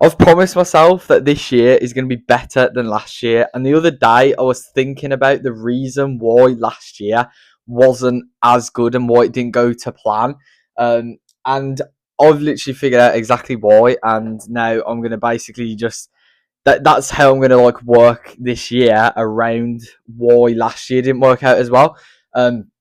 I've promised myself that this year is going to be better than last year. And the other day, I was thinking about the reason why last year wasn't as good and why it didn't go to plan. And I've literally figured out exactly why. And now I'm going to basically just that's how I'm going to like work this year around why last year didn't work out as well. Um,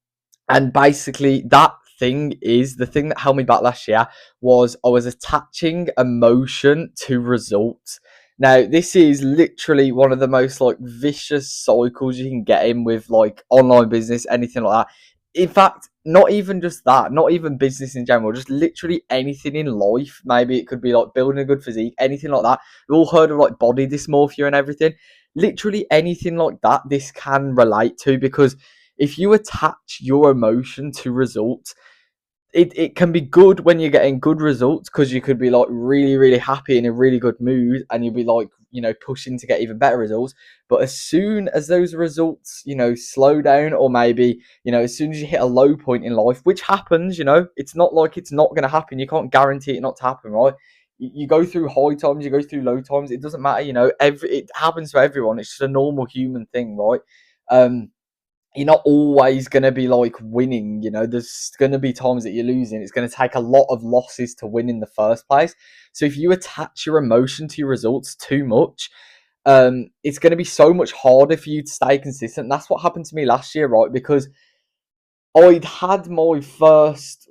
and basically, that thing is the thing that held me back last year was I was attaching emotion to results. Now, this is literally one of the most like vicious cycles you can get in with like online business, anything like that. In fact, not even just that, not even business in general, just literally anything in life. Maybe it could be like building a good physique, anything like that. We've all heard of like body dysmorphia and everything. Literally anything like that, this can relate to because if you attach your emotion to results, it can be good when you're getting good results because you could be like really, really happy in a really good mood and you'll be like, pushing to get even better results. But as soon as those results, slow down, or maybe, as soon as you hit a low point in life, which happens, it's not like it's not going to happen. You can't guarantee it not to happen, right? You go through high times, you go through low times. It doesn't matter, it happens to everyone. It's just a normal human thing, right? Um, you're not always going to be like winning. There's going to be times that you're losing. It's going to take a lot of losses to win in the first place. So if you attach your emotion to your results too much, it's going to be so much harder for you to stay consistent. That's what happened to me last year, right? Because I'd had my first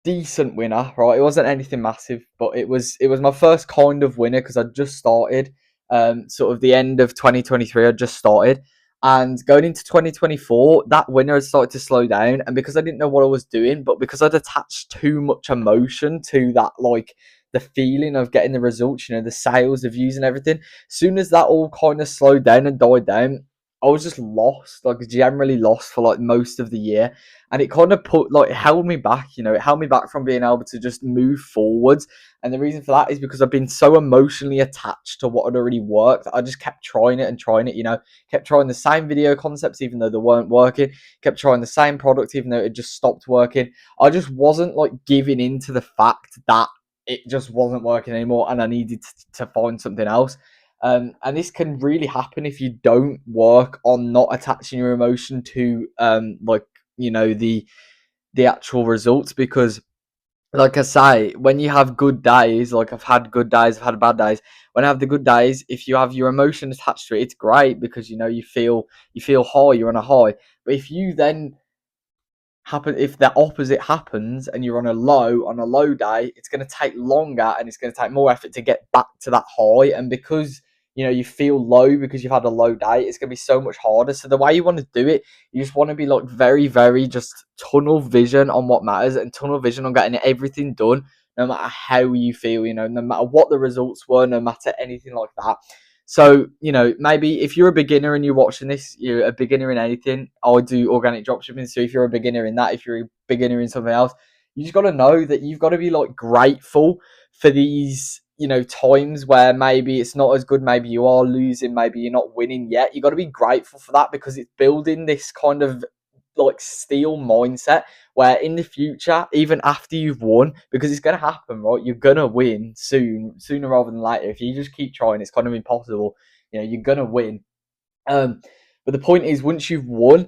decent winner, right? It wasn't anything massive, but it was my first kind of winner because I just started. Sort of the end of 2023, I just started, and going into 2024, that winner had started to slow down, and because I didn't know what I was doing, but because I'd attached too much emotion to that, like the feeling of getting the results, the sales, the views, and everything. As soon as that all kind of slowed down and died down, I was just lost, like generally lost for like most of the year, and it kind of it held me back. It held me back from being able to just move forwards. And the reason for that is because I've been so emotionally attached to what had already worked. I just kept trying it and trying it. Kept trying the same video concepts even though they weren't working. Kept trying the same product even though it just stopped working. I just wasn't like giving in to the fact that it just wasn't working anymore, and I needed to find something else. And this can really happen if you don't work on not attaching your emotion to the actual results. Because like I say, when you have good days, like I've had good days, I've had bad days. When I have the good days, if you have your emotion attached to it, it's great because you feel high, you're on a high. But if the opposite happens and you're on a low day, it's going to take longer and it's going to take more effort to get back to that high. And because you feel low because you've had a low day, it's going to be so much harder. So the way you want to do it, you just want to be like very, very just tunnel vision on what matters and tunnel vision on getting everything done, no matter how you feel, no matter what the results were, no matter anything like that. So, maybe if you're a beginner and you're watching this, you're a beginner in anything. I do organic dropshipping. So if you're a beginner in that, if you're a beginner in something else, you just got to know that you've got to be like grateful for these, times where maybe it's not as good. Maybe you are losing. Maybe you're not winning yet. You got to be grateful for that because it's building this kind of like steel mindset where in the future, even after you've won, because it's going to happen, right? You're going to win sooner rather than later. If you just keep trying, it's kind of impossible. You're going to win. But the point is, once you've won,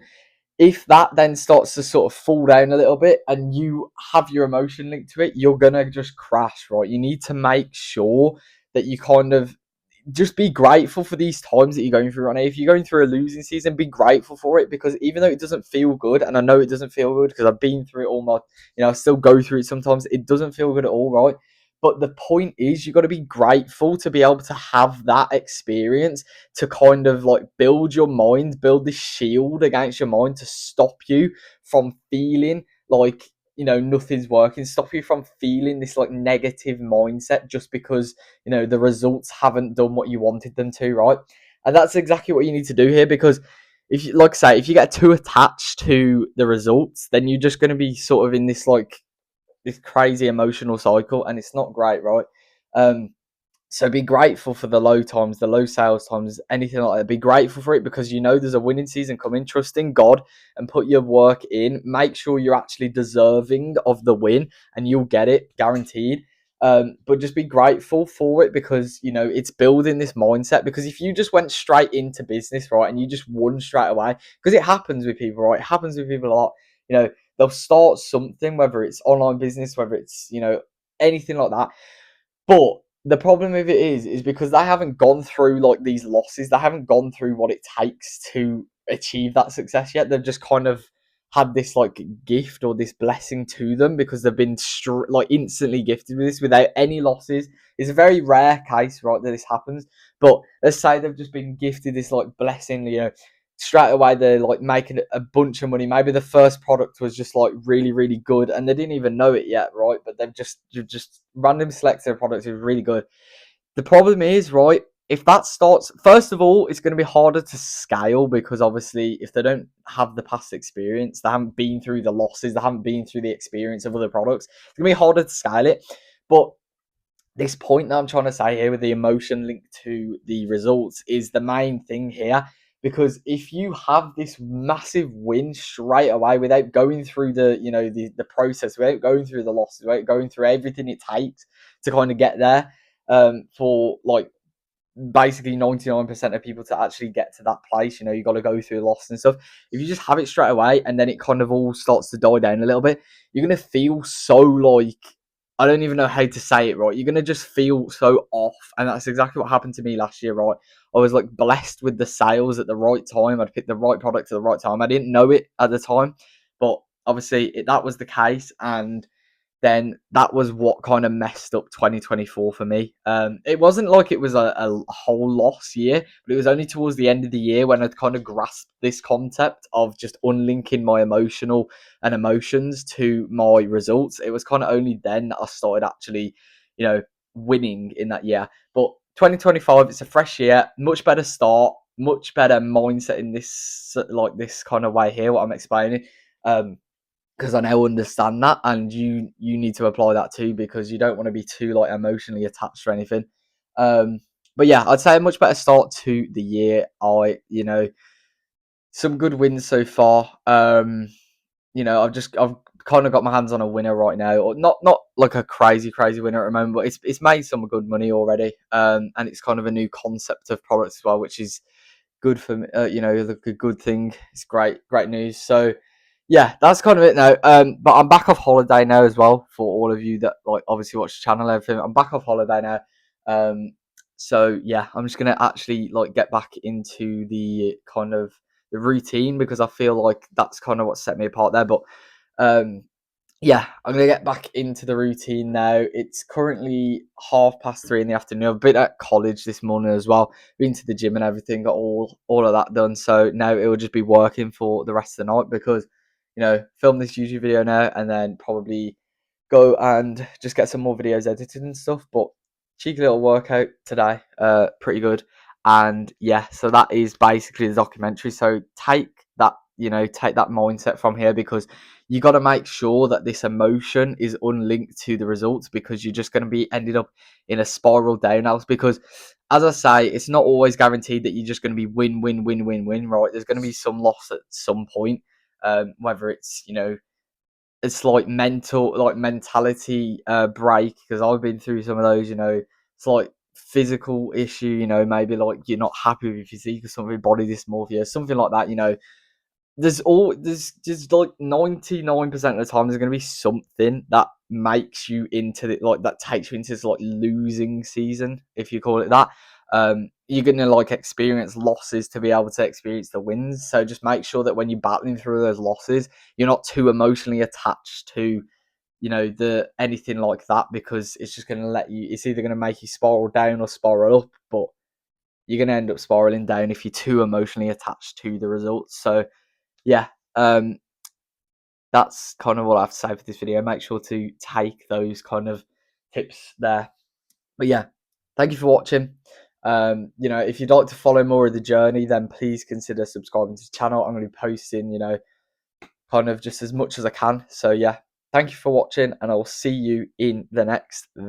if that then starts to sort of fall down a little bit and you have your emotion linked to it, you're going to just crash, right? You need to make sure that you kind of just be grateful for these times that you're going through right now. If you're going through a losing season, be grateful for it, because even though it doesn't feel good, and I know it doesn't feel good because I've been through it all my, I still go through it sometimes. It doesn't feel good at all, right? But the point is, you've got to be grateful to be able to have that experience to kind of like build your mind, build this shield against your mind to stop you from feeling like nothing's working, stop you from feeling this like negative mindset just because the results haven't done what you wanted them to, right? And that's exactly what you need to do here, because if you, like I say, if you get too attached to the results, then you're just going to be sort of in this like this crazy emotional cycle, and it's not great, right? um so be grateful for the low times, the low sales times, anything like that. Be grateful for it because there's a winning season coming. Trust in God and put your work in. Make sure you're actually deserving of the win, and you'll get it, guaranteed. But just be grateful for it, because you know it's building this mindset. Because if you just went straight into business, right, and you just won straight away, because it happens with people, right? It happens with people a lot. You know, they'll start something, whether it's online business, whether it's, you know, anything like that. But the problem with it is because they haven't gone through like these losses, they haven't gone through what it takes to achieve that success yet. They've just kind of had this like gift or this blessing to them, because they've been like instantly gifted with this without any losses. It's a very rare case, right, that this happens. But let's say they've just been gifted this like blessing, you know, straight away they're like making a bunch of money. Maybe the first product was just like really, really good and they didn't even know it yet, right? But you've just random selected a product is really good. The problem is, right, if that starts, first of all, it's going to be harder to scale, because obviously if they don't have the past experience, they haven't been through the losses, they haven't been through the experience of other products, it's going to be harder to scale it. But this point that I'm trying to say here with the emotion linked to the results is the main thing here. Because if you have this massive win straight away without going through the, you know, the process, without going through the losses, without going through everything it takes to kind of get there, for like basically 99% of people to actually get to that place, you know, you got to go through the loss and stuff. If you just have it straight away and then it kind of all starts to die down a little bit, you're going to feel so like, I don't even know how to say it, right? You're going to just feel so off. And that's exactly what happened to me last year, right? I was like blessed with the sales at the right time. I'd picked the right product at the right time. I didn't know it at the time, but obviously that was the case. And then that was what kind of messed up 2024 for me. It wasn't like it was a whole loss year, but it was only towards the end of the year when I'd kind of grasped this concept of just unlinking my emotions to my results. It was kind of only then that I started actually, you know, winning in that year. But 2025, it's a fresh year, much better start, much better mindset in this, like this kind of way here, what I'm explaining. Because I now understand that, and you need to apply that too, because you don't want to be too like emotionally attached to anything. But yeah, I'd say a much better start to the year. You know, some good wins so far. You know, I've kind of got my hands on a winner right now, or not like a crazy winner at the moment, but it's made some good money already. And it's kind of a new concept of products as well, which is good for me. You know, a good thing. It's great news. So yeah, that's kind of it now. But I'm back off holiday now as well. For all of you that like obviously watch the channel and everything, I'm back off holiday now. So yeah, I'm just gonna actually like get back into the kind of the routine, because I feel like that's kind of what set me apart there. But um, yeah, I'm gonna get back into the routine now. It's currently 3:30 in the afternoon. I've been at college this morning as well, been to the gym and everything, got all of that done. So now it will just be working for the rest of the night, because you know, film this YouTube video now and then probably go and just get some more videos edited and stuff. But cheeky little workout today, pretty good. And yeah, so that is basically the documentary. So take that, you know, take that mindset from here, because you got to make sure that this emotion is unlinked to the results, because you're just going to be ended up in a spiral downhouse. Because as I say, it's not always guaranteed that you're just going to be win, right? There's going to be some loss at some point, whether it's, you know, it's like mentality break, because I've been through some of those, you know, it's like physical issue, you know, maybe like you're not happy with your physique or something, body dysmorphia, something like that, you know. There's just like 99% of the time there's going to be something that makes you into the, like that takes you into this like losing season, if you call it that. You're going to like experience losses to be able to experience the wins. So just make sure that when you're battling through those losses, you're not too emotionally attached to, you know, the anything like that, because it's just going to it's either going to make you spiral down or spiral up. But you're going to end up spiraling down if you're too emotionally attached to the results. So yeah, that's kind of what I have to say for this video. Make sure to take those kind of tips there. But yeah, thank you for watching. You know, if you'd like to follow more of the journey, then please consider subscribing to the channel. I'm going to be posting, you know, kind of just as much as I can. So yeah, thank you for watching, and I will see you in the next video.